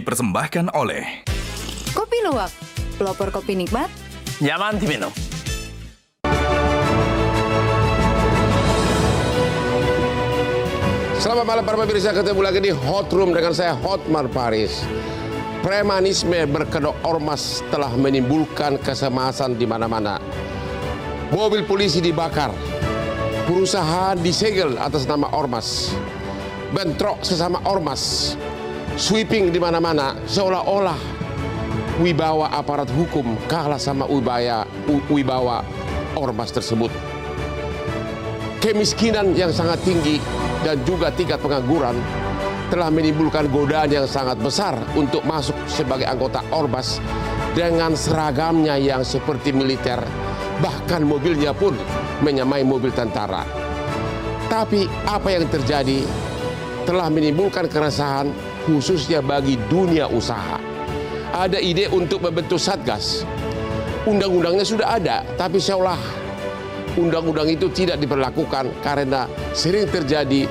dipersembahkan oleh Kopi Luwak, pelopor kopi nikmat, nyaman diminum. Selamat malam para pemirsa, ketemu lagi di Hot Room dengan saya Hotmar Paris. Premanisme berkedok ormas telah menimbulkan kesemasan di mana-mana. Mobil polisi dibakar, perusahaan disegel atas nama ormas, bentrok sesama ormas, sweeping di mana-mana, seolah-olah wibawa aparat hukum kalah sama wibawa ormas tersebut. Kemiskinan yang sangat tinggi dan juga tingkat pengangguran telah menimbulkan godaan yang sangat besar untuk masuk sebagai anggota ormas dengan seragamnya yang seperti militer, bahkan mobilnya pun menyamai mobil tentara. Tapi apa yang terjadi telah menimbulkan keresahan khususnya bagi dunia usaha. Ada ide untuk membentuk satgas. Undang-undangnya sudah ada, tapi seolah undang-undang itu tidak diberlakukan karena sering terjadi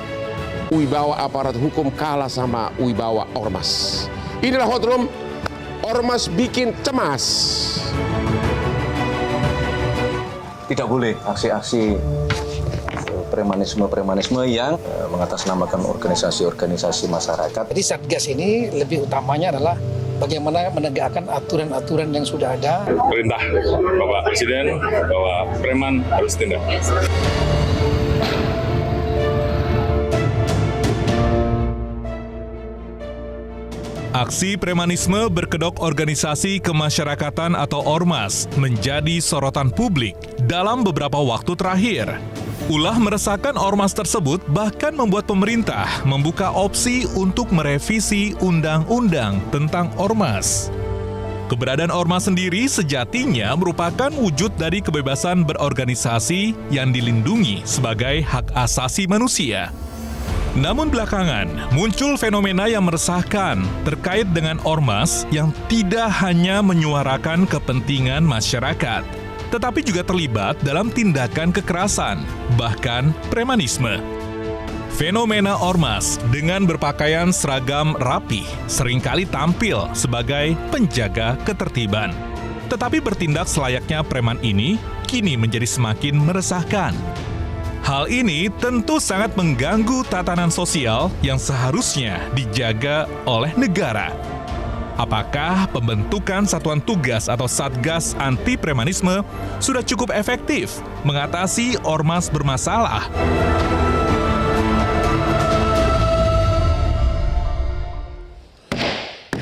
wibawa aparat hukum kalah sama wibawa ormas. Inilah Hot Room, ormas bikin cemas. Tidak boleh aksi-aksi premanisme yang mengatasnamakan organisasi-organisasi masyarakat. Jadi Satgas ini lebih utamanya adalah bagaimana menegakkan aturan-aturan yang sudah ada. Perintah Bapak Presiden bahwa preman harus tindak. Aksi premanisme berkedok organisasi kemasyarakatan atau ormas menjadi sorotan publik dalam beberapa waktu terakhir. Ulah meresahkan ormas tersebut bahkan membuat pemerintah membuka opsi untuk merevisi undang-undang tentang ormas. Keberadaan ormas sendiri sejatinya merupakan wujud dari kebebasan berorganisasi yang dilindungi sebagai hak asasi manusia. Namun belakangan muncul fenomena yang meresahkan terkait dengan ormas yang tidak hanya menyuarakan kepentingan masyarakat, tetapi juga terlibat dalam tindakan kekerasan, bahkan premanisme. Fenomena ormas dengan berpakaian seragam rapi seringkali tampil sebagai penjaga ketertiban. Tetapi bertindak selayaknya preman ini kini menjadi semakin meresahkan. Hal ini tentu sangat mengganggu tatanan sosial yang seharusnya dijaga oleh negara. Apakah pembentukan satuan tugas atau satgas anti premanisme sudah cukup efektif mengatasi ormas bermasalah?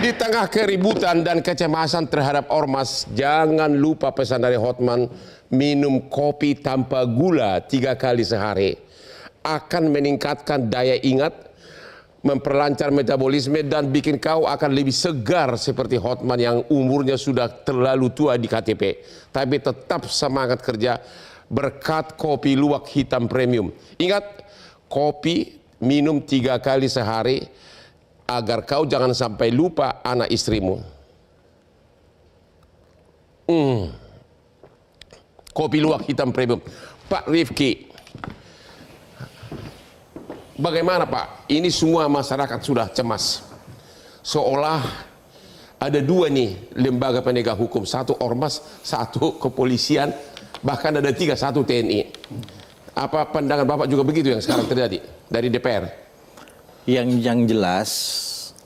Di tengah keributan dan kecemasan terhadap ormas, jangan lupa pesan dari Hotman, minum kopi tanpa gula 3 kali sehari. Akan meningkatkan daya ingat, memperlancar metabolisme, dan bikin kau akan lebih segar seperti Hotman yang umurnya sudah terlalu tua di KTP. Tapi tetap semangat kerja berkat kopi luwak hitam premium. Ingat, kopi minum 3 kali sehari, agar kau jangan sampai lupa anak istrimu. Kopi luwak hitam premium. Pak Rifki, bagaimana Pak? Ini semua masyarakat sudah cemas. Seolah ada 2 nih lembaga penegak hukum. 1 ormas, 1 kepolisian, bahkan ada 3, 1 TNI. Apa pandangan Bapak juga begitu yang sekarang terjadi dari DPR? Yang jelas,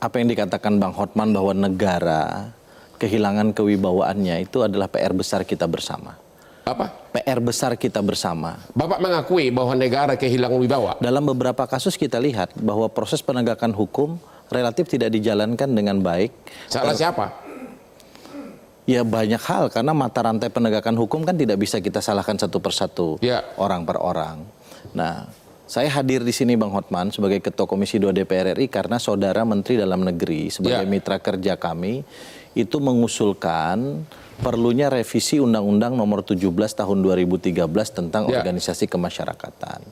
apa yang dikatakan Bang Hotman bahwa negara kehilangan kewibawaannya itu adalah PR besar kita bersama. Apa? PR besar kita bersama. Bapak mengakui bahwa negara kehilangan wibawa? Dalam beberapa kasus kita lihat bahwa proses penegakan hukum relatif tidak dijalankan dengan baik. Salah siapa? Ya banyak hal, karena mata rantai penegakan hukum kan tidak bisa kita salahkan satu persatu, orang per orang. Nah, saya hadir di sini Bang Hotman sebagai Ketua Komisi 2 DPR RI karena Saudara Menteri Dalam Negeri sebagai mitra kerja kami itu mengusulkan perlunya revisi Undang-Undang Nomor 17 Tahun 2013 tentang organisasi kemasyarakatan.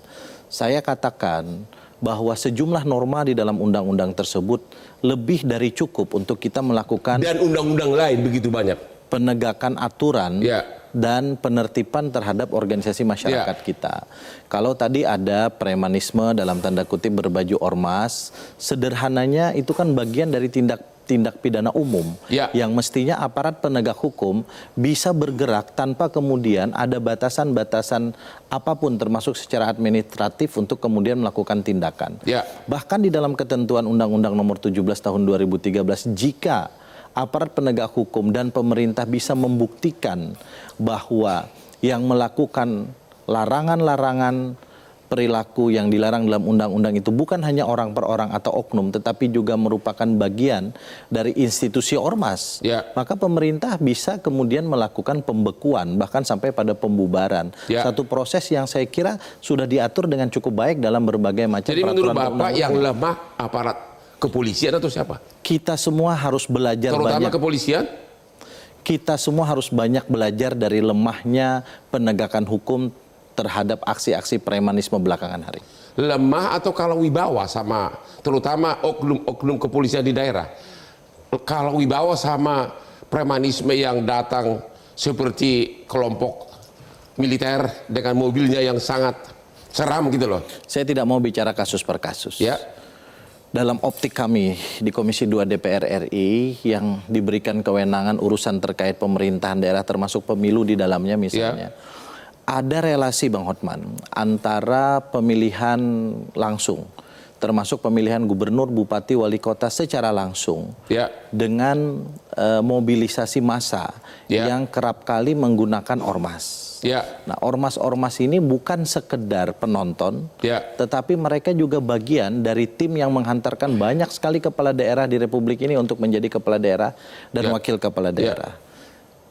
Saya katakan bahwa sejumlah norma di dalam undang-undang tersebut lebih dari cukup untuk kita melakukan dan undang-undang lain begitu banyak penegakan aturan dan penertiban terhadap organisasi masyarakat kita. Kalau tadi ada premanisme dalam tanda kutip berbaju ormas, sederhananya itu kan bagian dari tindak tindak pidana umum yang mestinya aparat penegak hukum bisa bergerak tanpa kemudian ada batasan-batasan apapun termasuk secara administratif untuk kemudian melakukan tindakan. Bahkan di dalam ketentuan Undang-Undang Nomor 17 Tahun 2013, jika aparat penegak hukum dan pemerintah bisa membuktikan bahwa yang melakukan larangan-larangan perilaku yang dilarang dalam undang-undang itu bukan hanya orang per orang atau oknum, tetapi juga merupakan bagian dari institusi ormas, maka pemerintah bisa kemudian melakukan pembekuan, bahkan sampai pada pembubaran. Satu proses yang saya kira sudah diatur dengan cukup baik dalam berbagai macam peraturan. Jadi menurut Bapak yang lemah aparat kepolisian atau siapa? Kita semua harus belajar terutama banyak. Kepolisian? Kita semua harus banyak belajar dari lemahnya penegakan hukum terhadap aksi-aksi premanisme belakangan hari. Lemah atau kalau wibawa sama terutama oknum kepolisian di daerah. Kalau wibawa sama premanisme yang datang seperti kelompok militer dengan mobilnya yang sangat seram gitu loh. Saya tidak mau bicara kasus per kasus. Dalam optik kami di Komisi 2 DPR RI yang diberikan kewenangan urusan terkait pemerintahan daerah termasuk pemilu di dalamnya misalnya. Ada relasi Bang Hotman antara pemilihan langsung, termasuk pemilihan gubernur, bupati, wali kota secara langsung, dengan mobilisasi massa yang kerap kali menggunakan ormas. Nah, ormas-ormas ini bukan sekedar penonton, tetapi mereka juga bagian dari tim yang menghantarkan banyak sekali kepala daerah di Republik ini untuk menjadi kepala daerah dan wakil kepala daerah.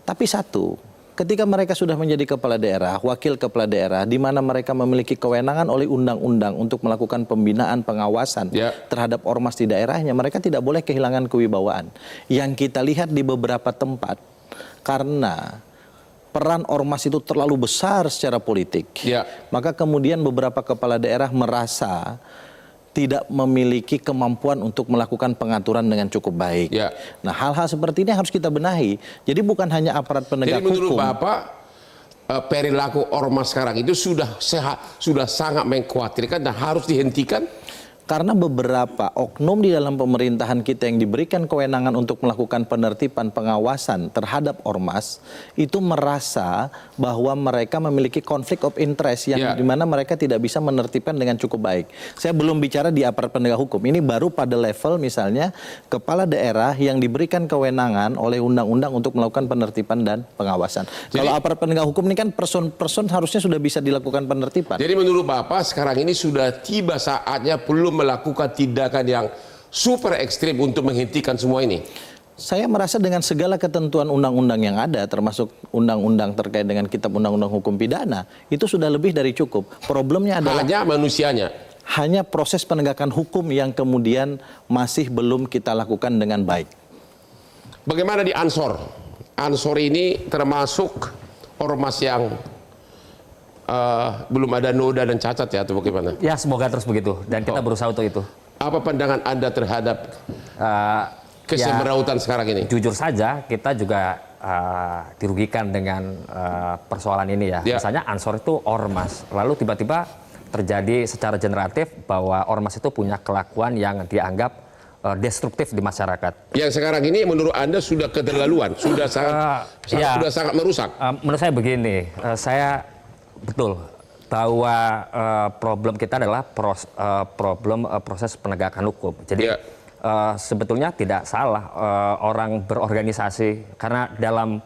Tapi satu, ketika mereka sudah menjadi kepala daerah, wakil kepala daerah, di mana mereka memiliki kewenangan oleh undang-undang untuk melakukan pembinaan, pengawasan terhadap ormas di daerahnya, mereka tidak boleh kehilangan kewibawaan. Yang kita lihat di beberapa tempat, karena peran ormas itu terlalu besar secara politik, maka kemudian beberapa kepala daerah merasa tidak memiliki kemampuan untuk melakukan pengaturan dengan cukup baik. Nah, hal-hal seperti ini harus kita benahi. Jadi bukan hanya aparat penegak hukum. Jadi menurut Bapak, perilaku ormas sekarang itu sudah sangat mengkhawatirkan dan harus dihentikan? Karena beberapa oknum di dalam pemerintahan kita yang diberikan kewenangan untuk melakukan penertiban pengawasan terhadap ormas itu merasa bahwa mereka memiliki konflik of interest yang dimana mereka tidak bisa menertibkan dengan cukup baik. Saya belum bicara di aparat penegak hukum, ini baru pada level misalnya kepala daerah yang diberikan kewenangan oleh undang-undang untuk melakukan penertiban dan pengawasan. Jadi, kalau aparat penegak hukum ini kan person harusnya sudah bisa dilakukan penertiban. Jadi menurut Bapak sekarang ini sudah tiba saatnya belum melakukan tindakan yang super ekstrim untuk menghentikan semua ini? Saya merasa dengan segala ketentuan undang-undang yang ada, termasuk undang-undang terkait dengan kitab undang-undang hukum pidana, itu sudah lebih dari cukup. Problemnya adalah hanya manusianya. Hanya proses penegakan hukum yang kemudian masih belum kita lakukan dengan baik. Bagaimana di Ansor? Ansor ini termasuk ormas yang belum ada noda dan cacat ya, atau bagaimana? Ya, semoga terus begitu dan kita berusaha untuk itu. Apa pandangan Anda terhadap kesemerautan sekarang ini? Jujur saja, kita juga dirugikan dengan persoalan ini ya. Misalnya Ansor itu ormas, lalu tiba-tiba terjadi secara generatif bahwa ormas itu punya kelakuan yang dianggap destruktif di masyarakat. Yang sekarang ini menurut Anda sudah keterlaluan, sudah sangat merusak. Menurut saya begini, saya betul bahwa problem kita adalah problem proses penegakan hukum. Jadi sebetulnya tidak salah orang berorganisasi karena dalam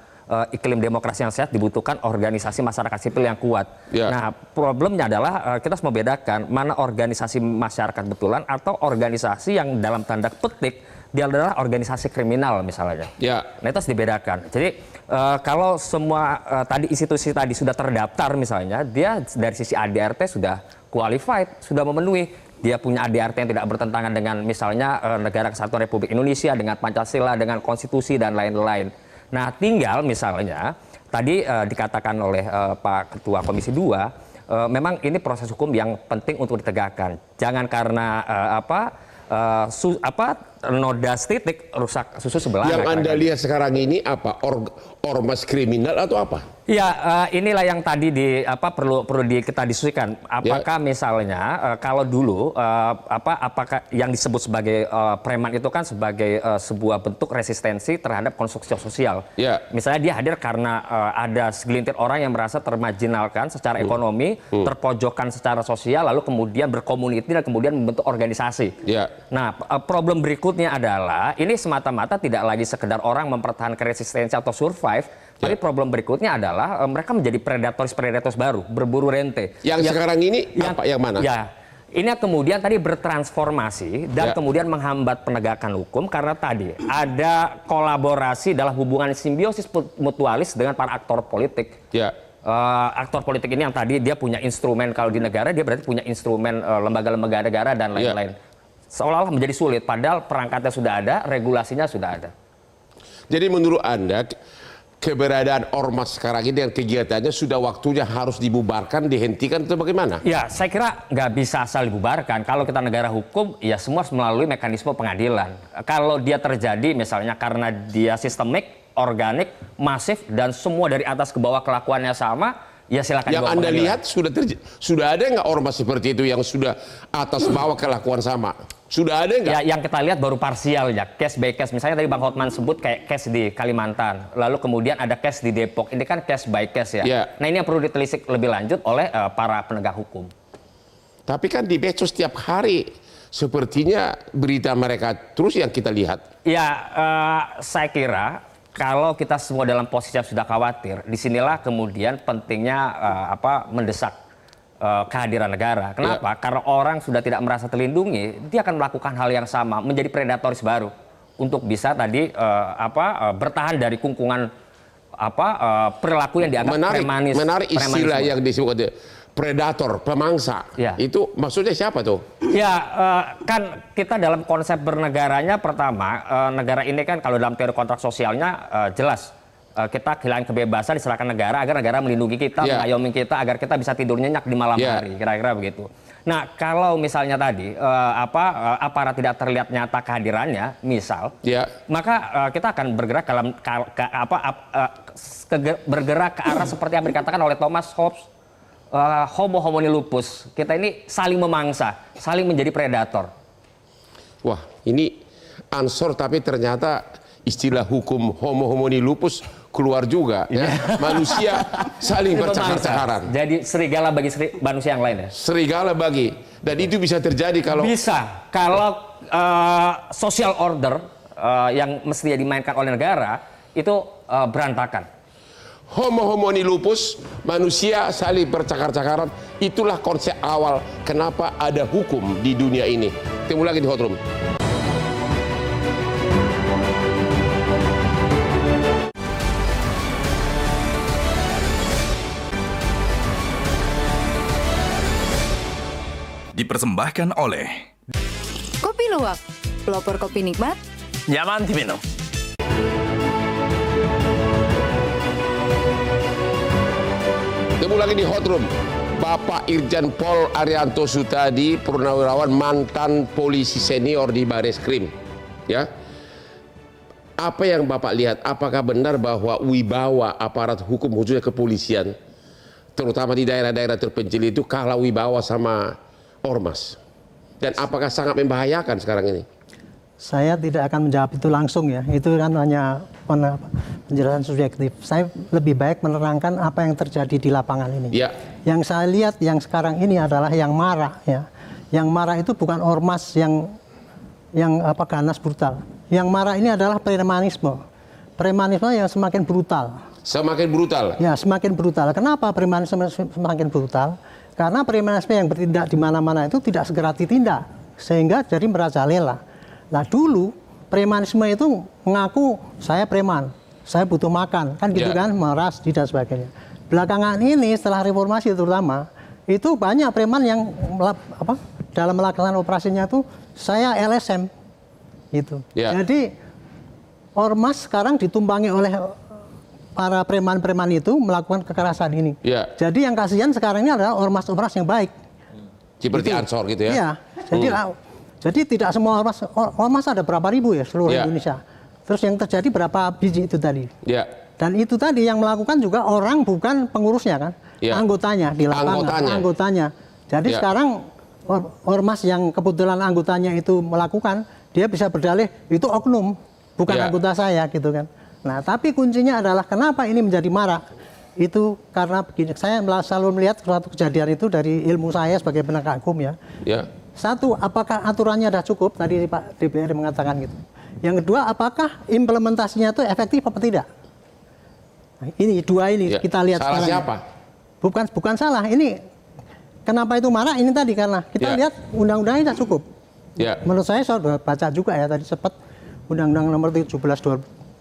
iklim demokrasi yang sehat dibutuhkan organisasi masyarakat sipil yang kuat. Nah, problemnya adalah kita harus membedakan mana organisasi masyarakat betulan atau organisasi yang dalam tanda petik dia adalah organisasi kriminal misalnya. Nah, itu harus dibedakan. Jadi kalau semua tadi institusi tadi sudah terdaftar misalnya, dia dari sisi ADRT sudah qualified, sudah memenuhi. Dia punya ADRT yang tidak bertentangan dengan misalnya Negara Kesatuan Republik Indonesia, dengan Pancasila, dengan konstitusi dan lain-lain. Nah, tinggal misalnya tadi dikatakan oleh Pak Ketua Komisi 2, memang ini proses hukum yang penting untuk ditegakkan. Jangan karena noda titik rusak susu sebelah. Yang Anda lihat sekarang ini apa? Ormas kriminal atau apa? Ya, inilah yang tadi perlu kita diskusikan. Apakah misalnya kalau dulu apakah yang disebut sebagai preman itu kan sebagai sebuah bentuk resistensi terhadap konstruksi sosial. Misalnya dia hadir karena ada segelintir orang yang merasa termarginalkan secara ekonomi, terpojokkan secara sosial, lalu kemudian berkomuniti dan kemudian membentuk organisasi. Nah, problem berikutnya adalah ini semata-mata tidak lagi sekedar orang mempertahankan resistensi atau survive. Tapi problem berikutnya adalah mereka menjadi predator baru, berburu rente. Yang sekarang ini apa? Yang mana? Ya, ini kemudian tadi bertransformasi dan kemudian menghambat penegakan hukum karena tadi ada kolaborasi dalam hubungan simbiosis mutualis dengan para aktor politik. Aktor politik ini yang tadi dia punya instrumen, kalau di negara dia berarti punya instrumen lembaga-lembaga negara dan lain-lain. Seolah-olah menjadi sulit, padahal perangkatnya sudah ada, regulasinya sudah ada. Jadi menurut Anda keberadaan ormas sekarang ini dan kegiatannya sudah waktunya harus dibubarkan, dihentikan atau bagaimana? Ya, saya kira nggak bisa asal dibubarkan. Kalau kita negara hukum, ya semua harus melalui mekanisme pengadilan. Kalau dia terjadi misalnya karena dia sistemik, organik, masif, dan semua dari atas ke bawah kelakuannya sama, ya silakan. Yang Anda lihat sudah ada nggak ormas seperti itu yang sudah atas bawah kelakuan sama? Sudah ada nggak? Ya, yang kita lihat baru parsial ya, case by case. Misalnya tadi Bang Hotman sebut kayak case di Kalimantan, lalu kemudian ada case di Depok. Ini kan case by case ya. Nah, ini yang perlu ditelisik lebih lanjut oleh para penegak hukum. Tapi kan di medsos setiap hari sepertinya berita mereka terus yang kita lihat. Ya, saya kira kalau kita semua dalam posisi yang sudah khawatir, disinilah kemudian pentingnya mendesak kehadiran negara. Kenapa? Karena orang sudah tidak merasa terlindungi, dia akan melakukan hal yang sama, menjadi predatoris baru untuk bisa tadi bertahan dari kungkungan perilaku yang dianggap premanis. Menarik istilah yang disebut predator, pemangsa. Itu maksudnya siapa tuh? Ya, kan kita dalam konsep bernegaranya pertama, negara ini kan kalau dalam teori kontrak sosialnya jelas. Kita kehilangan kebebasan diserahkan negara agar negara melindungi kita, mengayomi kita agar kita bisa tidur nyenyak di malam hari, kira-kira begitu. Nah, kalau misalnya tadi aparat tidak terlihat nyata kehadirannya, misal, maka kita akan bergerak dalam bergerak ke arah seperti yang dikatakan oleh Thomas Hobbes, homo homini lupus. Kita ini saling memangsa, saling menjadi predator. Wah, ini ansor tapi ternyata istilah hukum homo homini lupus keluar juga ya. Manusia saling bercakar-cakaran. Jadi serigala bagi manusia yang lain ya. Serigala bagi, dan itu bisa terjadi kalau social order yang mestinya dimainkan oleh negara itu berantakan. Homo homini lupus, manusia saling bercakar-cakaran, itulah konsep awal kenapa ada hukum di dunia ini. Ketemu lagi di Hot Room. Dipersembahkan oleh Kopi Luwak, pelopor kopi nikmat, nyaman diminum. Ketemu lagi di Hot Room. Bapak Irjen Pol Arianto Sutadi, purnawirawan mantan polisi senior di Bareskrim. Ya, apa yang Bapak lihat? Apakah benar bahwa wibawa aparat hukum khususnya kepolisian, terutama di daerah-daerah terpencil itu kalah wibawa sama ormas, dan apakah sangat membahayakan sekarang ini? Saya tidak akan menjawab itu langsung ya, itu kan hanya penjelasan subjektif. Saya lebih baik menerangkan apa yang terjadi di lapangan ini. Yang saya lihat yang sekarang ini adalah yang marah ya. Yang marah itu bukan ormas yang ganas brutal. Yang marah ini adalah premanisme. Premanisme yang semakin brutal. Semakin brutal? Ya, semakin brutal. Kenapa premanisme semakin brutal? Karena premanisme yang bertindak di mana-mana itu tidak segera ditindak, sehingga jadi merajalela. Nah dulu premanisme itu mengaku saya preman, saya butuh makan, kan gitu kan, meras dan sebagainya. Belakangan ini setelah reformasi terutama, itu banyak preman yang dalam melaksanakan operasinya itu saya LSM, gitu. Jadi ormas sekarang ditumpangi oleh para preman-preman itu melakukan kekerasan ini. Jadi yang kasihan sekarang ini adalah ormas-ormas yang baik. Seperti Ansor gitu ya? Iya. Jadi Jadi tidak semua ormas ada berapa ribu ya seluruh Indonesia. Terus yang terjadi berapa biji itu tadi. Dan itu tadi yang melakukan juga orang bukan pengurusnya kan, anggotanya di lapangan, anggotanya. Jadi sekarang ormas yang kebetulan anggotanya itu melakukan, dia bisa berdalih itu oknum, bukan anggota saya gitu kan. Nah, tapi kuncinya adalah kenapa ini menjadi marak? Itu karena begini, saya selalu melihat suatu kejadian itu dari ilmu saya sebagai penegak hukum ya. Satu, apakah aturannya sudah cukup? Tadi Pak DPR mengatakan gitu. Yang kedua, apakah implementasinya itu efektif apa tidak? Nah, ini dua ini kita lihat salah sekarang. Siapa? Bukan salah. Ini kenapa itu marak? Ini tadi karena kita lihat undang-undangnya sudah cukup. Menurut saya sudah baca juga ya tadi sempat Undang-Undang Nomor 17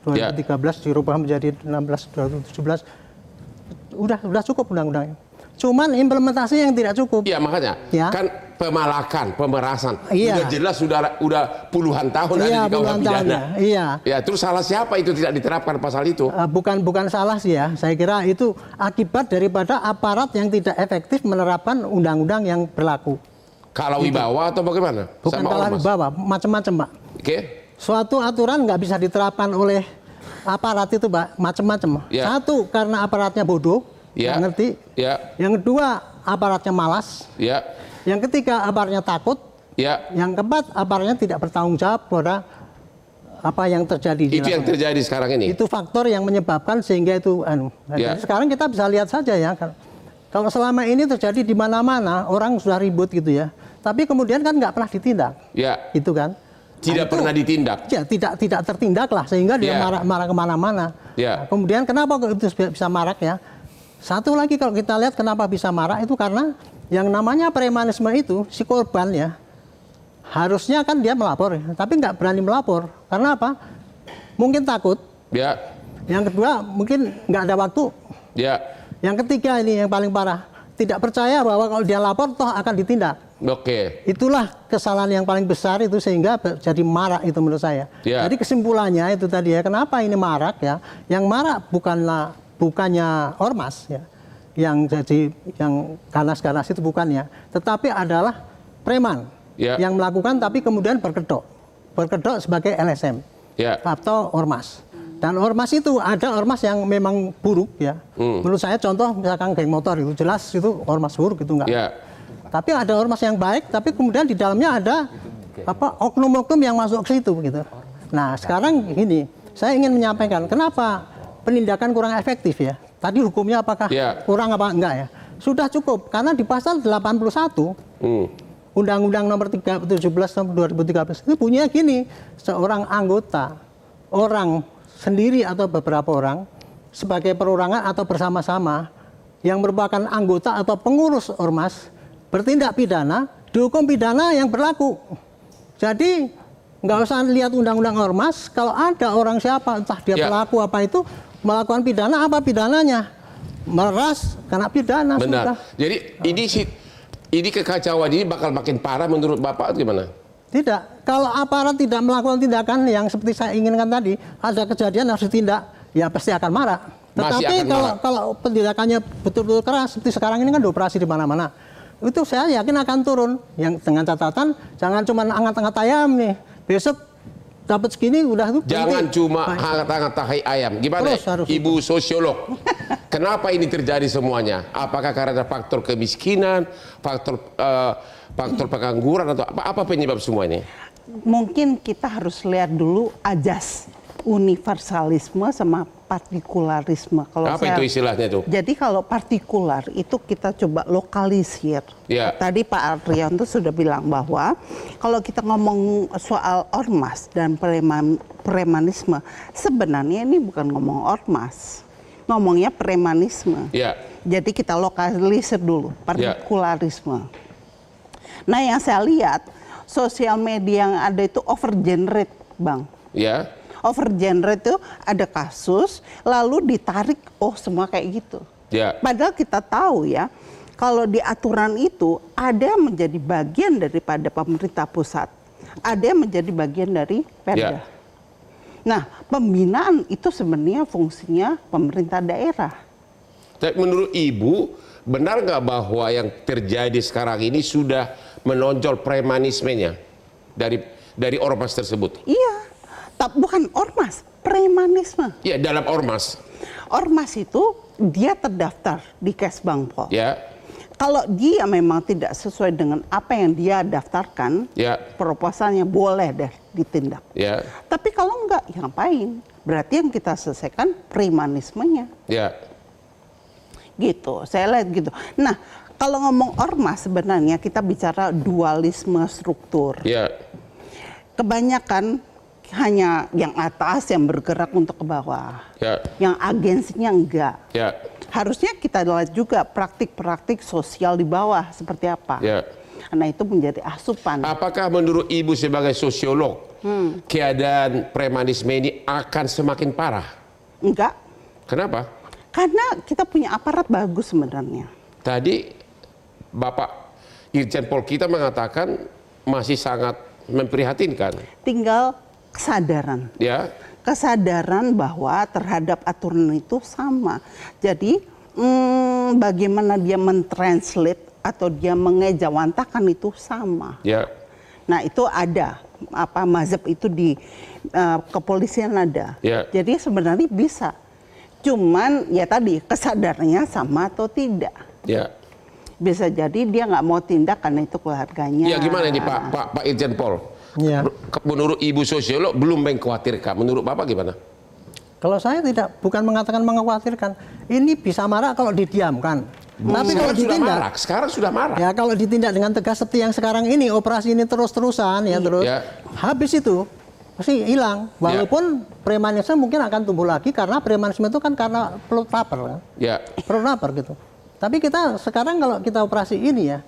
2013 dirubah menjadi 16 2017. Udah cukup undang-undangnya. Cuman implementasi yang tidak cukup. Iya makanya kan pemalakan, pemerasan. Sudah jelas sudah puluhan tahun ada di KUH pidana. Ya, terus salah siapa itu tidak diterapkan pasal itu? Bukan salah sih ya. Saya kira itu akibat daripada aparat yang tidak efektif menerapkan undang-undang yang berlaku. Kalau wibawa atau bagaimana? Bukan kalau wibawa, macam-macam, Pak. Suatu aturan nggak bisa diterapkan oleh aparat itu, Pak, macam-macam. Satu, karena aparatnya bodoh, nggak ngerti. Yang kedua, aparatnya malas. Yang ketiga, aparatnya takut. Yang keempat, aparatnya tidak bertanggung jawab pada apa yang terjadi. Itu yang terjadi sekarang ini. Itu faktor yang menyebabkan sehingga itu. Jadi sekarang kita bisa lihat saja ya. Kalau selama ini terjadi di mana-mana, orang sudah ribut gitu ya. Tapi kemudian kan nggak pernah ditindak. Itu kan. Tidak pernah ditindak. Ya, tidak tertindak lah sehingga dia marah kemana-mana. Nah, kemudian kenapa itu bisa marak ya? Satu lagi kalau kita lihat kenapa bisa marak itu karena yang namanya premanisme itu si korban ya harusnya kan dia melapor ya, tapi nggak berani melapor. Karena apa? Mungkin takut. Yang kedua mungkin nggak ada waktu. Yang ketiga ini yang paling parah, tidak percaya bahwa kalau dia lapor toh akan ditindak. Itulah kesalahan yang paling besar itu sehingga jadi marak itu menurut saya. Jadi kesimpulannya itu tadi ya, kenapa ini marak ya? Yang marak bukannya ormas ya, yang ganas-ganas itu bukannya, tetapi adalah preman yang melakukan tapi kemudian berkedok sebagai LSM atau ormas. Dan ormas itu ada ormas yang memang buruk ya. Menurut saya contoh misalkan geng motor itu jelas itu ormas buruk itu enggak. Tapi ada ormas yang baik, tapi kemudian di dalamnya ada oknum-oknum yang masuk ke situ gitu. Nah sekarang gini, saya ingin menyampaikan kenapa penindakan kurang efektif ya. Tadi hukumnya apakah kurang apa enggak ya? Sudah cukup karena di pasal 81 Undang-Undang Nomor 17 tahun 2013 itu bunyinya gini, seorang anggota, orang sendiri atau beberapa orang sebagai perorangan atau bersama-sama yang merupakan anggota atau pengurus ormas bertindak pidana, dihukum pidana yang berlaku. Jadi nggak usah lihat undang-undang ormas, kalau ada orang siapa, entah dia pelaku apa itu, melakukan pidana, apa pidananya? Meras, kena pidana. Benar. Sudah. Jadi ini kekacauan ini bakal makin parah menurut Bapak gimana? Tidak. Kalau aparat tidak melakukan tindakan yang seperti saya inginkan tadi, ada kejadian harus ditindak, ya pasti akan marah. Tetapi kalau tindakannya betul-betul keras, seperti sekarang ini kan dioperasi di mana-mana. Itu saya yakin akan turun. Yang dengan catatan jangan cuma angkat-angkat ayam nih. Besok dapat segini udah tuh. Jangan cuma angkat-angkat tahi ayam. Gimana Ibu sosiolog? Kenapa ini terjadi semuanya? Apakah karena faktor kemiskinan, faktor pengangguran atau apa penyebab semua ini? Mungkin kita harus lihat dulu ajas universalisme sama partikularisme. Kalau apa itu istilahnya tuh? Jadi kalau partikular itu kita coba lokalisir. Tadi Pak Adrianto sudah bilang bahwa kalau kita ngomong soal ormas dan premanisme, sebenarnya ini bukan ngomong ormas, ngomongnya premanisme. Jadi kita lokalisir dulu partikularisme. Nah yang saya lihat sosial media yang ada itu overgenerate, Bang. Overgenerate itu ada kasus lalu ditarik, oh semua kayak gitu. Padahal kita tahu ya, kalau di aturan itu ada yang menjadi bagian daripada pemerintah pusat, ada yang menjadi bagian dari Perda. Nah, pembinaan itu sebenarnya fungsinya pemerintah daerah. Menurut Ibu, benar nggak bahwa yang terjadi sekarang ini sudah menonjol premanismenya? dari ormas tersebut. Iya, bukan ormas, premanisme. Iya, dalam ormas. Ormas itu dia terdaftar di Kesbangpol. Ya. Kalau dia memang tidak sesuai dengan apa yang dia daftarkan, ya, proposalnya boleh deh ditindak. Ya. Tapi kalau enggak, ya ngapain? Berarti yang kita selesaikan premanismenya. Ya. Gitu, saya lihat gitu. Nah, kalau ngomong ormas sebenarnya kita bicara dualisme struktur. Ya. Kebanyakan hanya yang atas yang bergerak untuk ke bawah. Ya. Yang agensinya enggak. Ya. Harusnya kita lihat juga praktik-praktik sosial di bawah seperti apa. Ya. Karena itu menjadi asupan. Apakah menurut Ibu sebagai sosiolog, keadaan premanisme ini akan semakin parah? Enggak. Kenapa? Karena kita punya aparat bagus sebenarnya. Tadi Bapak Irjen Pol kita mengatakan masih sangat memprihatinkan. Tinggal kesadaran. Ya. Kesadaran bahwa terhadap aturan itu sama. Jadi bagaimana dia mentranslate atau dia mengejawantakan itu sama. Ya. Nah itu ada mazhab itu di kepolisian ada. Ya. Jadi sebenarnya bisa. Cuman ya tadi kesadarannya sama atau tidak. Ya. Bisa jadi dia nggak mau tindak karena itu keluarganya. Ya gimana ini Pak Irjen Pol? Ya. Menurut Ibu sosiolog belum mengkhawatirkan. Menurut Bapak gimana? Kalau saya bukan mengatakan mengkhawatirkan. Ini bisa marah kalau didiamkan. Tapi kalau ditindak, sekarang sudah marah. Ya kalau ditindak dengan tegas seperti yang sekarang ini, operasi ini terus-terusan ya terus. Ya. Habis itu pasti hilang. Walaupun premanisme mungkin akan tumbuh lagi karena premanisme itu kan karena perut lapar kan. Ya. Perut lapar gitu. Tapi kita sekarang kalau kita operasi ini ya,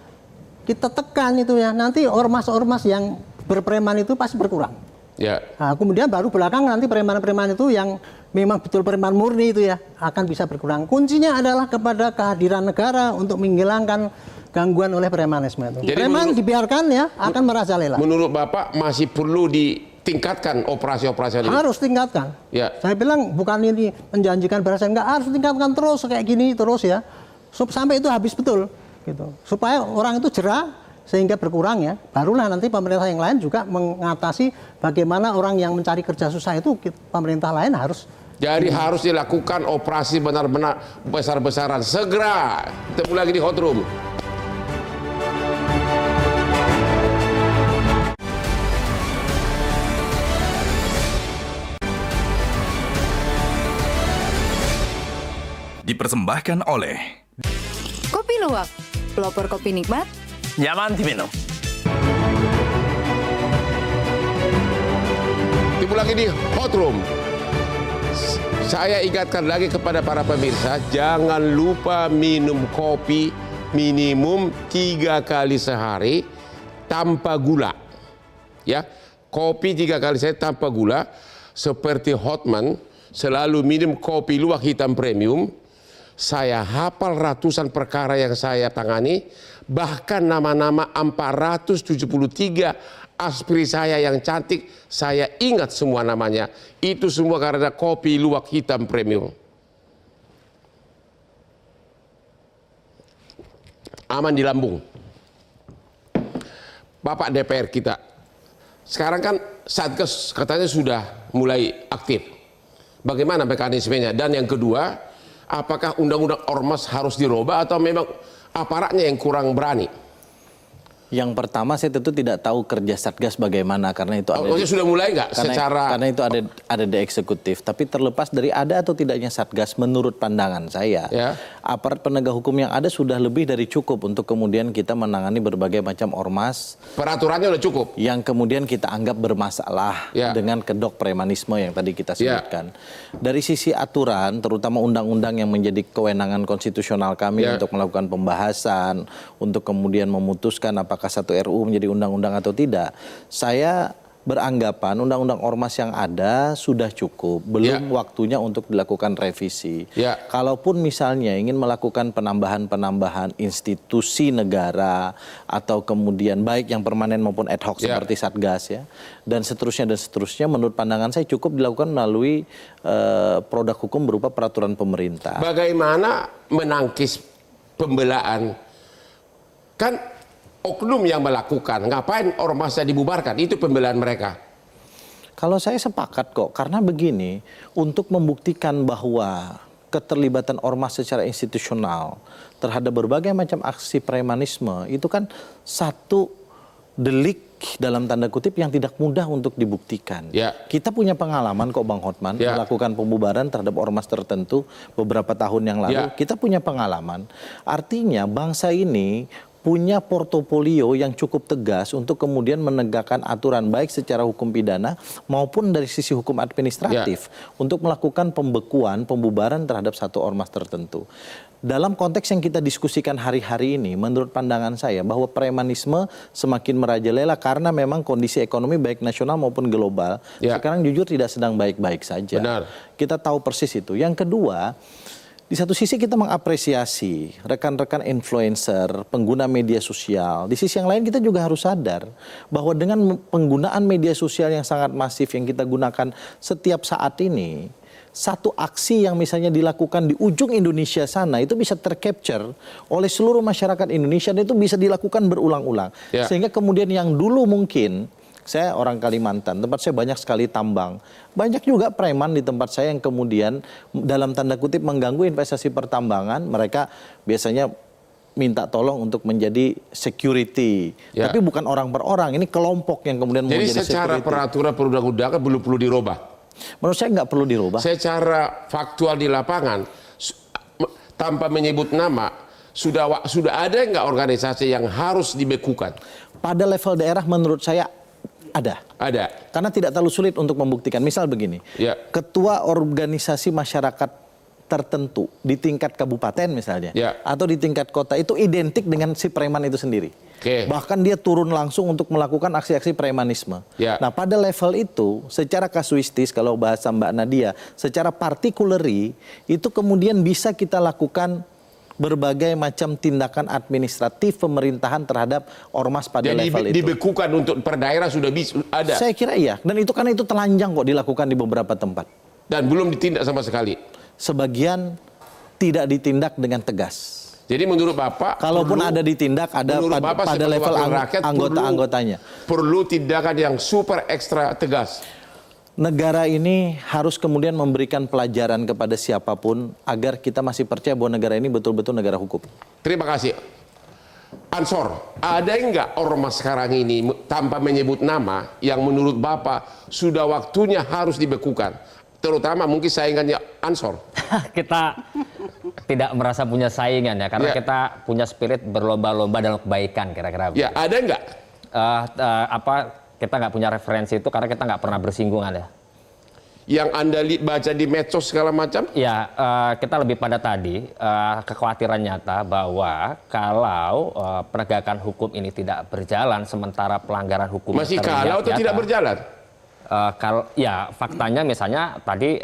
kita tekan itu ya, nanti ormas-ormas yang berpreman itu pasti berkurang. Ya. Nah, kemudian baru belakang nanti preman-preman itu yang memang betul preman murni itu ya akan bisa berkurang. Kuncinya adalah kepada kehadiran negara untuk menghilangkan gangguan oleh premanisme itu. Jadi preman dibiarkan ya akan merajalela. Menurut Bapak masih perlu ditingkatkan operasi-operasi ini? Harus tingkatkan. Ya. Saya bilang bukan ini menjanjikan balasan, enggak, harus tingkatkan terus kayak gini terus ya. Sampai itu habis betul gitu. Supaya orang itu jerah sehingga berkurang ya. Barulah nanti pemerintah yang lain juga mengatasi bagaimana orang yang mencari kerja susah itu pemerintah lain harus. Jadi harus dilakukan operasi benar-benar besar-besaran segera. Ketemu lagi di Hot Room. Dipersembahkan oleh Kopi Luwak, pelopor kopi nikmat, nyaman diminum. Ketemu lagi di Hot Room. Saya ingatkan lagi kepada para pemirsa, jangan lupa minum kopi minimum 3 kali sehari tanpa gula. Ya, kopi 3 kali sehari tanpa gula. Seperti Hotman selalu minum kopi luwak hitam premium. Saya hafal ratusan perkara yang saya tangani, bahkan nama-nama 473 aspiri saya yang cantik, saya ingat semua namanya. Itu semua karena kopi luwak hitam premium. Aman di lambung. Bapak DPR kita, sekarang kan Satgas katanya sudah mulai aktif. Bagaimana mekanismenya? Dan yang kedua, apakah undang-undang ormas harus dirubah atau memang aparatnya yang kurang berani? Yang pertama saya tentu tidak tahu kerja Satgas bagaimana karena itu ada sudah mulai nggak karena itu ada di eksekutif. Tapi terlepas dari ada atau tidaknya Satgas, menurut pandangan saya, aparat penegak hukum yang ada sudah lebih dari cukup untuk kemudian kita menangani berbagai macam ormas. Peraturannya udah cukup. Yang kemudian kita anggap bermasalah dengan kedok premanisme yang tadi kita sebutkan. Dari sisi aturan, terutama undang-undang yang menjadi kewenangan konstitusional kami untuk melakukan pembahasan, untuk kemudian memutuskan apakah satu RU menjadi undang-undang atau tidak. Saya beranggapan undang-undang ormas yang ada sudah cukup, belum waktunya untuk dilakukan revisi. Kalaupun misalnya ingin melakukan penambahan-penambahan institusi negara atau kemudian baik yang permanen maupun ad hoc seperti Satgas ya, dan seterusnya, menurut pandangan saya cukup dilakukan melalui produk hukum berupa peraturan pemerintah. Bagaimana menangkis pembelaan? Kan oknum yang melakukan. Ngapain ormasnya dibubarkan? Itu pembelaan mereka. Kalau saya sepakat kok, karena begini, untuk membuktikan bahwa keterlibatan ormas secara institusional terhadap berbagai macam aksi premanisme itu kan satu delik dalam tanda kutip yang tidak mudah untuk dibuktikan. Kita punya pengalaman kok Bang Hotman melakukan pembubaran terhadap ormas tertentu beberapa tahun yang lalu. Kita punya pengalaman. Artinya bangsa ini punya portofolio yang cukup tegas untuk kemudian menegakkan aturan baik secara hukum pidana maupun dari sisi hukum administratif untuk melakukan pembekuan, pembubaran terhadap satu ormas tertentu. Dalam konteks yang kita diskusikan hari-hari ini, menurut pandangan saya bahwa premanisme semakin merajalela karena memang kondisi ekonomi baik nasional maupun global sekarang jujur tidak sedang baik-baik saja. Benar. Kita tahu persis itu. Yang kedua, di satu sisi kita mengapresiasi rekan-rekan influencer, pengguna media sosial. Di sisi yang lain kita juga harus sadar bahwa dengan penggunaan media sosial yang sangat masif yang kita gunakan setiap saat ini, satu aksi yang misalnya dilakukan di ujung Indonesia sana itu bisa tercapture oleh seluruh masyarakat Indonesia dan itu bisa dilakukan berulang-ulang. Sehingga kemudian yang dulu mungkin, saya orang Kalimantan, tempat saya banyak sekali tambang. Banyak juga preman di tempat saya yang kemudian dalam tanda kutip mengganggu investasi pertambangan. Mereka biasanya minta tolong untuk menjadi security. Tapi bukan orang per orang, ini kelompok yang kemudian mau jadi security. Jadi secara peraturan perundang-undangan belum perlu dirubah? Menurut saya nggak perlu dirubah. Secara faktual di lapangan, tanpa menyebut nama, sudah ada nggak organisasi yang harus dibekukan? Pada level daerah menurut saya ada. Karena tidak terlalu sulit untuk membuktikan. Misal begini, ketua organisasi masyarakat tertentu di tingkat kabupaten misalnya, atau di tingkat kota itu identik dengan si preman itu sendiri. Bahkan dia turun langsung untuk melakukan aksi-aksi premanisme. Nah pada level itu, secara kasuistis kalau bahasa Mbak Nadia, secara particularly, itu kemudian bisa kita lakukan berbagai macam tindakan administratif pemerintahan terhadap ormas pada level itu. Dibekukan untuk per daerah sudah bisa ada. Saya kira iya, dan itu karena itu telanjang kok dilakukan di beberapa tempat. Dan belum ditindak sama sekali. Sebagian tidak ditindak dengan tegas. Jadi menurut Bapak, kalaupun ada ditindak, ada pada level anggota-anggotanya. Perlu tindakan yang super ekstra tegas. Negara ini harus kemudian memberikan pelajaran kepada siapapun agar kita masih percaya bahwa negara ini betul-betul negara hukum. Terima kasih. Ansor, ada enggak ormas sekarang ini tanpa menyebut nama yang menurut Bapak sudah waktunya harus dibekukan? Terutama mungkin saingannya Ansor. Kita tidak merasa punya saingan ya, karena kita punya spirit berlomba-lomba dalam kebaikan kira-kira. Ya, ada enggak? Kita nggak punya referensi itu karena kita nggak pernah bersinggungan ya. Yang Anda baca di medsos segala macam? Ya, kita lebih pada tadi kekhawatiran nyata bahwa kalau penegakan hukum ini tidak berjalan sementara pelanggaran hukum masih kalau atau tidak berjalan? Ya, faktanya misalnya tadi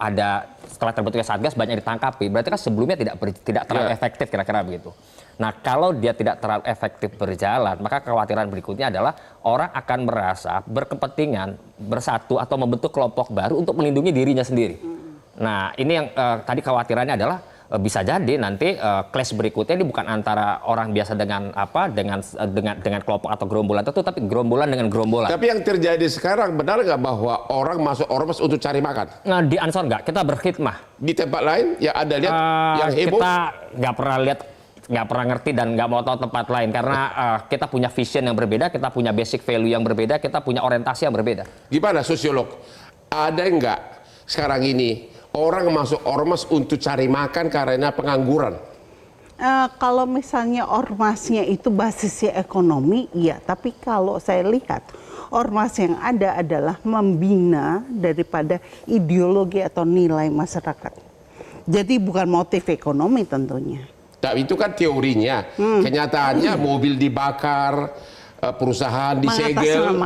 ada setelah terbentuknya Satgas banyak ditangkapi, berarti kan sebelumnya tidak terlalu efektif kira-kira begitu. Nah, kalau dia tidak terlalu efektif berjalan, maka kekhawatiran berikutnya adalah orang akan merasa berkepentingan bersatu atau membentuk kelompok baru untuk melindungi dirinya sendiri. Nah, ini yang tadi khawatirannya adalah bisa jadi nanti clash berikutnya ini bukan antara orang biasa dengan kelompok atau gerombolan tertentu, tapi gerombolan dengan gerombolan. Tapi yang terjadi sekarang benar nggak bahwa orang masuk ormas untuk cari makan? Nah, di Ansor nggak, kita berkhidmah. Di tempat lain ya ada lihat yang heboh? Kita nggak pernah lihat, nggak pernah ngerti dan nggak mau tahu tempat lain karena kita punya vision yang berbeda, kita punya basic value yang berbeda, kita punya orientasi yang berbeda. Gimana sosiolog? Ada nggak sekarang ini orang masuk ormas untuk cari makan karena pengangguran? Kalau misalnya ormasnya itu basisnya ekonomi, iya. Tapi kalau saya lihat ormas yang ada adalah membina daripada ideologi atau nilai masyarakat. Jadi bukan motif ekonomi tentunya. Tapi itu kan teorinya. Kenyataannya mobil dibakar, perusahaan disegel.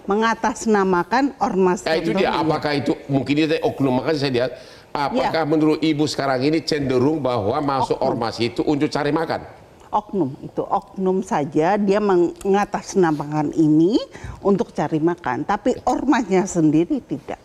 Mengatasnamakan ormas. Itu dia. Apakah itu mungkin itu oknum? Makanya saya lihat. Apakah menurut Ibu sekarang ini cenderung bahwa masuk ormas itu untuk cari makan? Oknum saja dia mengatasnamakan ini untuk cari makan. Tapi ormasnya sendiri tidak.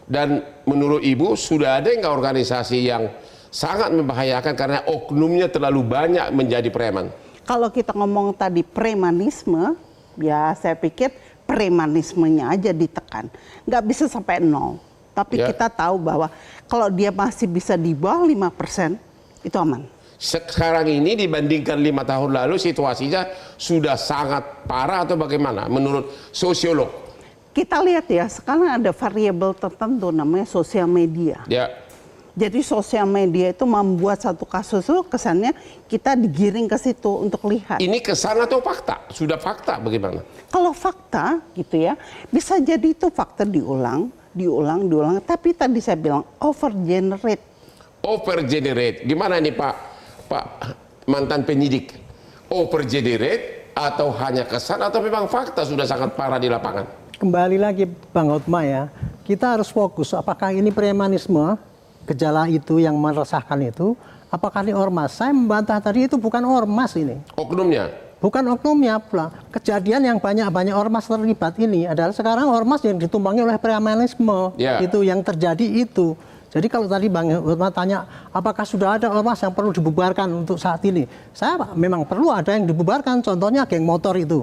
Dan menurut Ibu sudah ada nggak organisasi yang sangat membahayakan karena oknumnya terlalu banyak menjadi preman? Kalau kita ngomong tadi premanisme, ya saya pikir premanismenya aja ditekan. Nggak bisa sampai 0. Tapi kita tahu bahwa kalau dia masih bisa di bawah 5%, itu aman. Sekarang ini dibandingkan 5 tahun lalu situasinya sudah sangat parah atau bagaimana menurut sosiolog? Kita lihat ya, sekarang ada variabel tertentu namanya sosial media. Ya. Jadi sosial media itu membuat satu kasus itu kesannya kita digiring ke situ untuk lihat. Ini kesan atau fakta? Sudah fakta bagaimana? Kalau fakta gitu ya, bisa jadi itu fakta diulang. Tapi tadi saya bilang over generate. Over generate, gimana nih Pak mantan penyidik? Over generate atau hanya kesan atau memang fakta sudah sangat parah di lapangan? Kembali lagi Bang Hotma ya, kita harus fokus apakah ini premanisme, gejala itu yang meresahkan itu, apakah ini ormas? Saya membantah tadi itu bukan ormas ini. Oknumnya? Bukan oknumnya pula. Kejadian yang banyak ormas terlibat ini adalah sekarang ormas yang ditumpangi oleh premanisme. Itu yang terjadi itu. Jadi kalau tadi Bang Hotma tanya, apakah sudah ada ormas yang perlu dibubarkan untuk saat ini? Saya memang perlu ada yang dibubarkan, contohnya geng motor itu.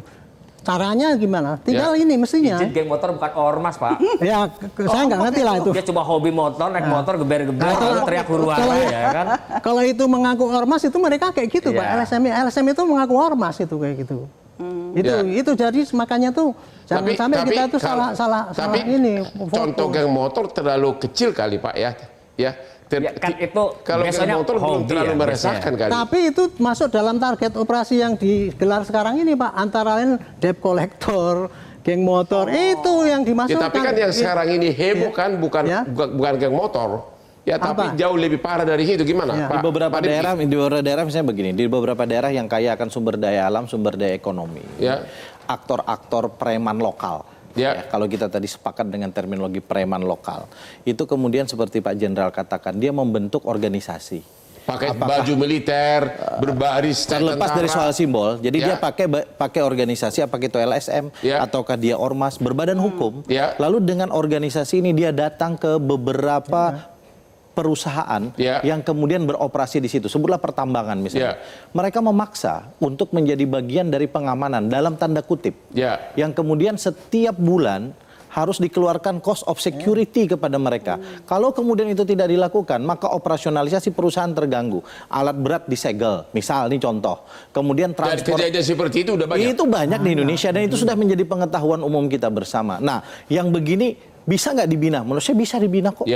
Caranya gimana? Tinggal ini mestinya. Izin geng motor bukan ormas, Pak. Ya, saya nggak ngerti lah itu. Dia cuma hobi motor, naik motor, geber-geber, teriak huru-hara ya kan. Kalau itu mengaku ormas itu mereka kayak gitu, Pak. LSM itu mengaku ormas itu kayak gitu. Itu jadi makanya tuh jangan sampai kita tuh salah ini. Contoh geng motor terlalu kecil kali, Pak ya. Kan itu kalau geng motor belum terlalu meresahkan kali. Tapi itu masuk dalam target operasi yang digelar sekarang ini, Pak. Antara lain debt collector, geng motor, itu yang dimasukkan. Tapi kan yang sekarang ini heboh kan bukan geng motor. Tapi jauh lebih parah dari itu gimana? Di beberapa daerah misalnya begini, di beberapa daerah yang kaya akan sumber daya alam, sumber daya ekonomi, aktor-aktor preman lokal. Kalau kita tadi sepakat dengan terminologi preman lokal, itu kemudian seperti Pak Jenderal katakan, dia membentuk organisasi. Pakai baju militer, berbaris terlepas dari soal simbol. Jadi dia pakai organisasi, apakah itu LSM ataukah dia ormas berbadan hukum. Lalu dengan organisasi ini dia datang ke beberapa perusahaan yang kemudian beroperasi di situ, sebutlah pertambangan misalnya. Mereka memaksa untuk menjadi bagian dari pengamanan dalam tanda kutip. Yang kemudian setiap bulan harus dikeluarkan cost of security kepada mereka. Kalau kemudian itu tidak dilakukan, maka operasionalisasi perusahaan terganggu. Alat berat disegel, misal ini contoh. Kemudian transport. Dan kejadian seperti itu udah banyak. Itu banyak di Indonesia dan itu sudah menjadi pengetahuan umum kita bersama. Nah, yang begini bisa nggak dibina? Menurut saya bisa dibina kok.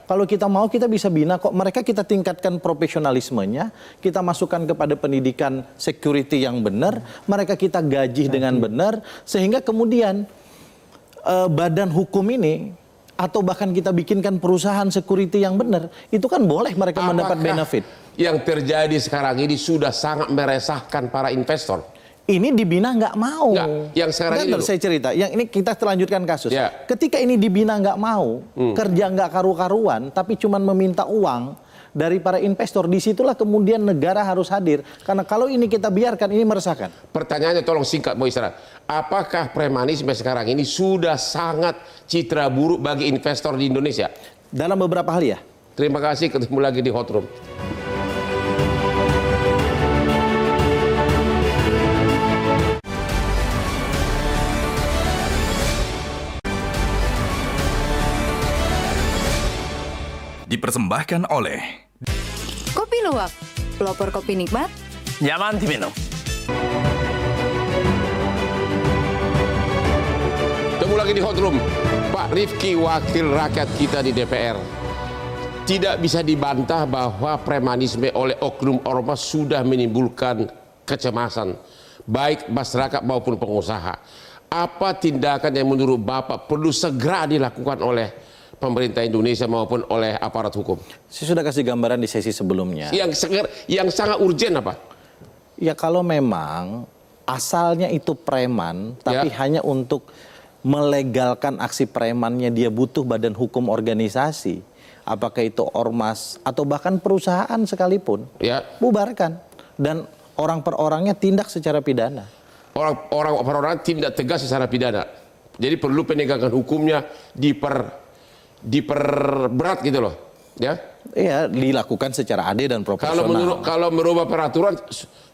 Kalau kita mau, kita bisa bina kok. Mereka kita tingkatkan profesionalismenya, kita masukkan kepada pendidikan security yang benar, mereka kita gaji dengan benar, sehingga kemudian badan hukum ini, atau bahkan kita bikinkan perusahaan security yang benar, itu kan boleh mereka mendapat benefit. Yang terjadi sekarang ini sudah sangat meresahkan para investor. Ini dibina nggak mau. Yang sekarang ini saya cerita, yang ini kita lanjutkan kasus. Ketika ini dibina nggak mau, kerja nggak karu-karuan, tapi cuma meminta uang dari para investor, disitulah kemudian negara harus hadir. Karena kalau ini kita biarkan, ini meresahkan. Pertanyaannya tolong singkat, Boy Isra. Apakah premanisme sekarang ini sudah sangat citra buruk bagi investor di Indonesia? Dalam beberapa hal ya. Terima kasih, ketemu lagi di Hot Room. Dipersembahkan oleh Kopi Luwak, pelopor kopi nikmat, nyaman diminum. Ketemu lagi di Hot Room. Pak Rifki, wakil rakyat kita di DPR. Tidak bisa dibantah bahwa premanisme oleh oknum ormas sudah menimbulkan kecemasan, baik masyarakat maupun pengusaha. Apa tindakan yang menurut Bapak perlu segera dilakukan oleh pemerintah Indonesia maupun oleh aparat hukum? Saya sudah kasih gambaran di sesi sebelumnya. Yang sangat urgen apa? Ya kalau memang asalnya itu preman, tapi hanya untuk melegalkan aksi premannya dia butuh badan hukum organisasi, apakah itu ormas atau bahkan perusahaan sekalipun, bubarkan. Dan orang per orangnya tindak secara pidana. Orang per orang tindak tegas secara pidana. Jadi perlu penegakan hukumnya diperberat gitu loh, ya. Iya, dilakukan secara adil dan proporsional. Kalau merubah peraturan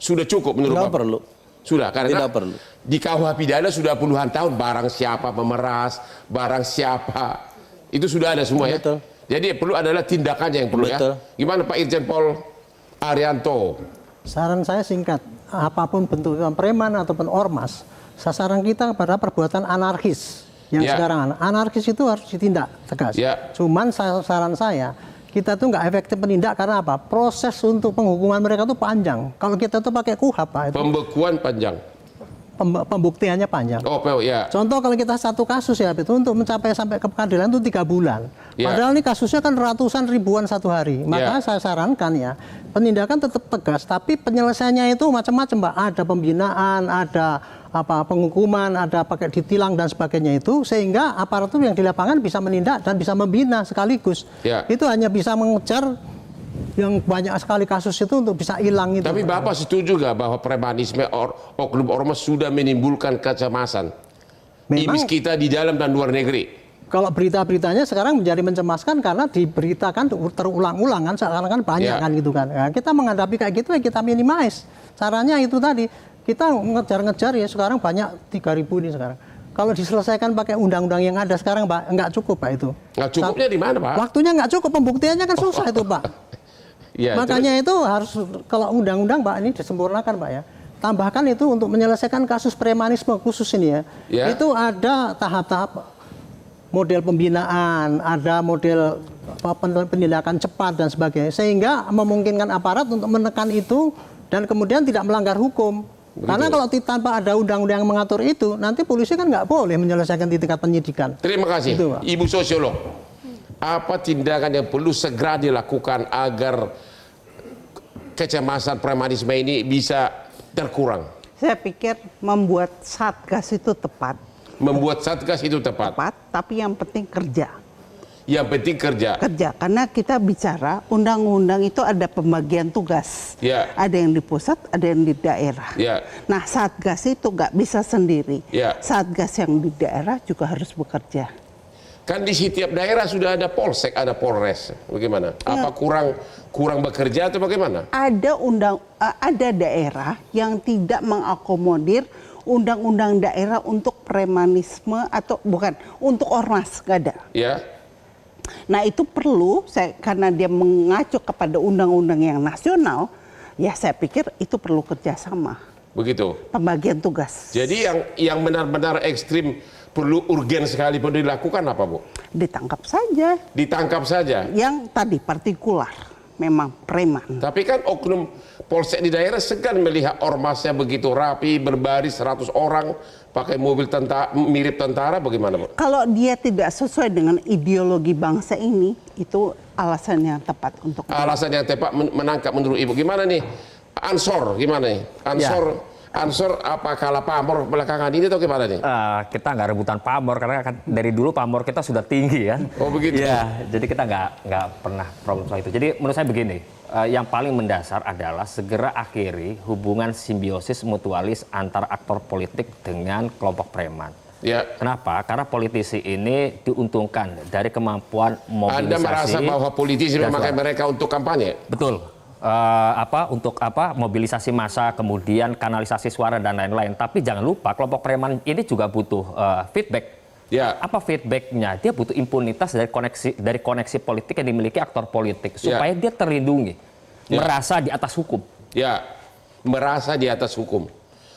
sudah cukup menurut Tidak Bapak? perlu. Sudah, karena Tidak perlu. di KUH pidana sudah puluhan tahun barang siapa pemeras, barang siapa itu sudah ada semua ya. Betul. Jadi perlu adalah tindakannya yang perlu Betul. ya. Gimana Pak Irjen Pol Arianto? Saran saya singkat, apapun bentuk preman ataupun ormas, sasaran kita pada perbuatan anarkis. Yang sekarang anarkis itu harus ditindak tegas. Cuman saran saya, kita tuh nggak efektif menindak karena apa? Proses untuk penghukuman mereka tuh panjang. Kalau kita tuh pakai KUHP, Pak, itu pembekuan panjang. Pembuktiannya panjang. Contoh kalau kita satu kasus ya, itu untuk mencapai sampai ke pengadilan itu 3 bulan. Padahal ini kasusnya kan ratusan ribuan satu hari. Maka saya sarankan ya, penindakan tetap tegas, tapi penyelesaiannya itu macam-macam, Pak. Ada pembinaan, ada penghukuman, ada pakai ditilang dan sebagainya itu, sehingga aparatur yang di lapangan bisa menindak dan bisa membina sekaligus. Itu hanya bisa mengejar yang banyak sekali kasus itu untuk bisa hilang itu. Tapi Bapak setuju nggak bahwa premanisme oknum ormas sudah menimbulkan kecemasan image kita di dalam dan luar negeri? Kalau berita-beritanya sekarang menjadi mencemaskan karena diberitakan terulang-ulang kan, sekarang kan banyak kan gitu kan. Nah, kita menghadapi kayak gitu ya kita minimize. Caranya itu tadi, kita ngejar-ngejar ya sekarang banyak 3.000 ini sekarang. Kalau diselesaikan pakai undang-undang yang ada sekarang, Pak, nggak cukup, Pak, itu. Nggak cukupnya di mana, Pak? Waktunya nggak cukup, pembuktiannya kan susah itu, Pak. Makanya itu harus, kalau undang-undang, Pak, ini disempurnakan, Pak, ya. Tambahkan itu untuk menyelesaikan kasus premanisme khusus ini ya. Itu ada tahap-tahap model pembinaan, ada model penindakan cepat dan sebagainya. Sehingga memungkinkan aparat untuk menekan itu dan kemudian tidak melanggar hukum. Karena kalau tanpa ada undang-undang yang mengatur itu, nanti polisi kan nggak boleh menyelesaikan di tingkat penyidikan. Terima kasih, itu, Ibu Sosiolog. Apa tindakan yang perlu segera dilakukan agar kecemasan premanisme ini bisa terkurang? Saya pikir membuat satgas itu tepat. Membuat satgas itu tepat. Tapi yang penting kerja. Yang penting kerja. Kerja, karena kita bicara undang-undang itu ada pembagian tugas. Ada yang di pusat, ada yang di daerah. Nah, satgas itu nggak bisa sendiri. Satgas yang di daerah juga harus bekerja. Kan di setiap daerah sudah ada polsek, ada polres. Bagaimana? Apa kurang bekerja atau bagaimana? Ada daerah yang tidak mengakomodir undang-undang daerah untuk premanisme atau bukan untuk ormas, nggak ada. Nah itu perlu, karena dia mengacu kepada undang-undang yang nasional, ya saya pikir itu perlu kerjasama. Begitu. Pembagian tugas. Jadi yang benar-benar ekstrim perlu urgen sekali perlu dilakukan apa, Bu? Ditangkap saja. Ditangkap saja. Yang tadi partikular, memang preman. Tapi kan oknum polsek di daerah segan melihat ormasnya begitu rapi, berbaris 100 orang, pakai mobil mirip tentara, bagaimana, Bu? Kalau dia tidak sesuai dengan ideologi bangsa ini, itu alasan yang tepat untuk alasan yang tepat menangkap menurut Ibu. Gimana nih? Ansor, gimana nih? Ansor apa kalah pamor belakangan ini atau gimana nih? Kita nggak rebutan pamor karena kan dari dulu pamor kita sudah tinggi ya. Oh begitu. Ya, jadi kita nggak pernah problem soal itu. Jadi menurut saya begini, yang paling mendasar adalah segera akhiri hubungan simbiosis mutualis antar aktor politik dengan kelompok preman. Kenapa? Karena politisi ini diuntungkan dari kemampuan mobilisasi. Anda merasa bahwa politisi memakai mereka untuk kampanye? Betul. Untuk mobilisasi massa, kemudian kanalisasi suara dan lain-lain. Tapi jangan lupa kelompok preman ini juga butuh feedback. Apa feedbacknya? Dia butuh impunitas dari koneksi politik yang dimiliki aktor politik supaya dia terlindungi, merasa di atas hukum. Merasa di atas hukum.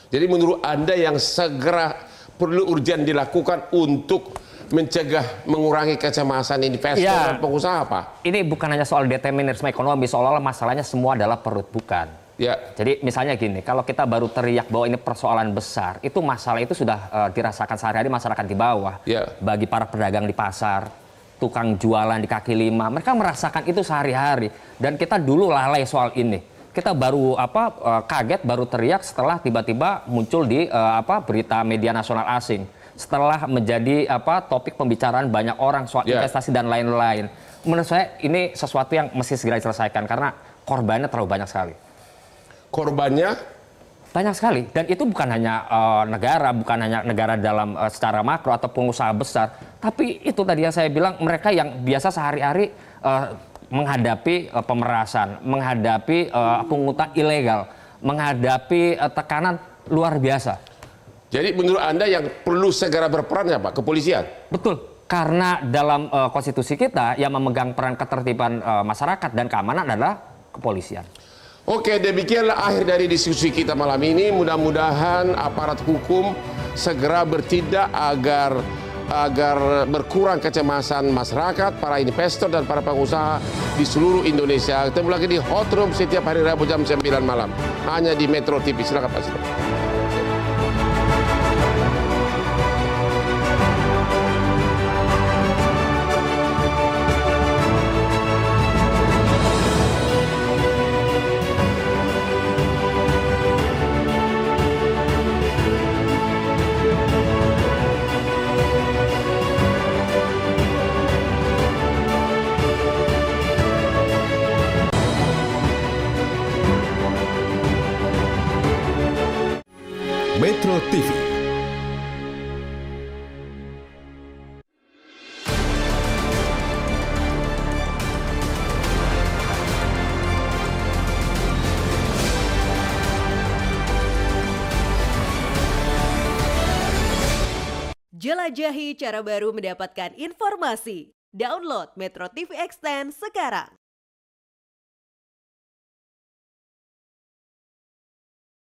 Jadi menurut Anda yang segera perlu urgen dilakukan untuk mencegah, mengurangi kecemasan investor dan pengusaha apa? Ini bukan hanya soal determinisme ekonomi, seolah-olah masalahnya semua adalah perut, bukan. Jadi misalnya gini, kalau kita baru teriak bahwa ini persoalan besar, itu masalah itu sudah dirasakan sehari-hari masyarakat di bawah. Bagi para pedagang di pasar, tukang jualan di kaki lima, mereka merasakan itu sehari-hari. Dan kita dulu lalai soal ini. Kita baru kaget, baru teriak setelah tiba-tiba muncul di berita media nasional asing. Setelah menjadi topik pembicaraan banyak orang soal investasi dan lain-lain. Menurut saya ini sesuatu yang mesti segera diselesaikan karena korbannya terlalu banyak sekali. Korbannya? Banyak sekali. Dan itu bukan hanya bukan hanya negara dalam secara makro atau pengusaha besar. Tapi itu tadi yang saya bilang mereka yang biasa sehari-hari menghadapi pemerasan, menghadapi pungutan ilegal, menghadapi tekanan luar biasa. Jadi menurut Anda yang perlu segera berperan ya Pak, kepolisian? Betul, karena dalam konstitusi kita yang memegang peran ketertiban masyarakat dan keamanan adalah kepolisian. Oke, demikianlah akhir dari diskusi kita malam ini. Mudah-mudahan aparat hukum segera bertindak agar berkurang kecemasan masyarakat, para investor dan para pengusaha di seluruh Indonesia. Ketemu lagi di Hot Room setiap hari Rabu jam 9 malam. Hanya di Metro TV. Silakan Pak Sino. Metro TV. Jelajahi cara baru mendapatkan informasi. Download Metro TV Extend sekarang.